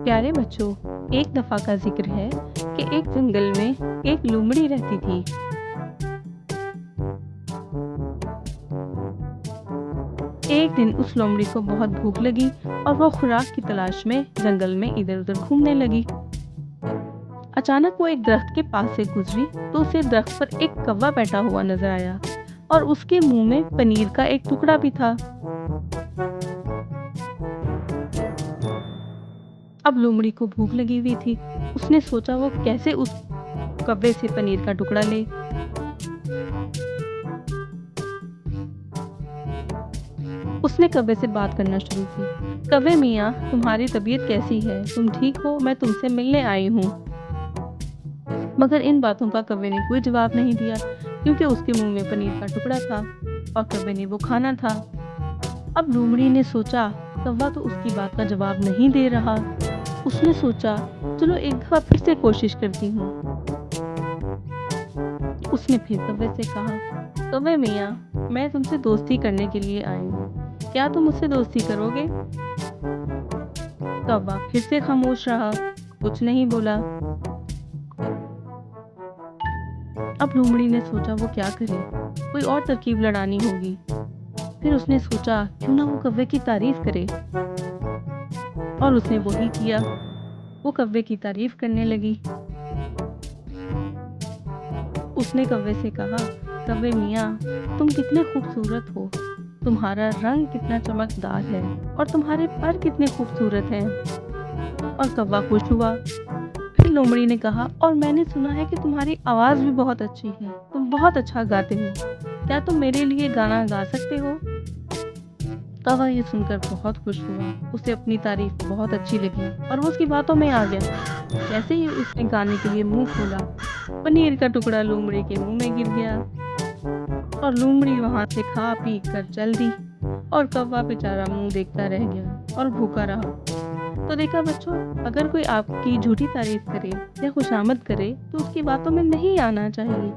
प्यारे बच्चों, एक दफ़ा का ज़िक्र है कि एक जंगल में एक लोमड़ी रहती थी। एक दिन उस लोमड़ी को बहुत भूख लगी और वो खुराक की तलाश में जंगल में इधर-उधर घूमने लगी। अचानक वो एक दरख्त के पास से गुजरी तो उसे दरख्त पर एक कौवा बैठा हुआ नजर आया और उसके मुंह में पनीर का एक टुकड़ा भी था। अब लोमड़ी को भूख लगी हुई थी। उसने सोचा वो कैसे उस कौवे से पनीर का टुकड़ा ले। उसने कौवे से बात करना शुरू की। कौवे मियाँ, तुम्हारी तबीयत कैसी है? तुम ठीक हो? मैं तुमसे मिलने आई हूँ। मगर इन बातों का कौवे ने कोई जवाब नहीं दिया क्योंकि उसके मुंह में पनीर का टुकड़ा था और कौवे ने वो खाना था। अब लोमड़ी ने सोचा कौवा तो उसकी बात का जवाब नहीं दे रहा। उसने सोचा चलो एक दफा फिर से कोशिश करती हूँ। उसने फिर कौवे से कहा, कौवे मियाँ, मैं तुमसे दोस्ती करने के लिए आई हूँ, क्या तुम मुझसे दोस्ती करोगे? कौवा फिर से खामोश रहा, कुछ नहीं बोला। अब लोमड़ी ने सोचा वो क्या करे, कोई और तरकीब लड़ानी होगी। फिर उसने सोचा क्यों ना वो कौवे की तारीफ करे, और उसने वही किया। वो कौवे की तारीफ करने लगी। उसने कौवे से कहा, कौवे मियाँ, तुम कितने खूबसूरत हो, तुम्हारा रंग कितना चमकदार है और तुम्हारे पर कितने खूबसूरत हैं। और कौवा खुश हुआ। फिर लोमड़ी ने कहा, और मैंने सुना है कि तुम्हारी आवाज़ भी बहुत अच्छी है, तुम बहुत अच्छा गाते हो, क्या तुम मेरे लिए गाना गा सकते हो? कौवा ये सुनकर बहुत खुश हुआ। उसे अपनी तारीफ बहुत अच्छी लगी और वो उसकी बातों में आ गया। जैसे ही उसने गाने के लिए मुंह खोला, पनीर का टुकड़ा लोमड़ी के मुंह में गिर गया और लोमड़ी वहां से खा पी कर चल दी और कौवा बेचारा मुंह देखता रह गया और भूखा रहा। तो देखा बच्चों, अगर कोई आपकी झूठी तारीफ करे या खुशामद करे तो उसकी बातों में नहीं आना चाहिए,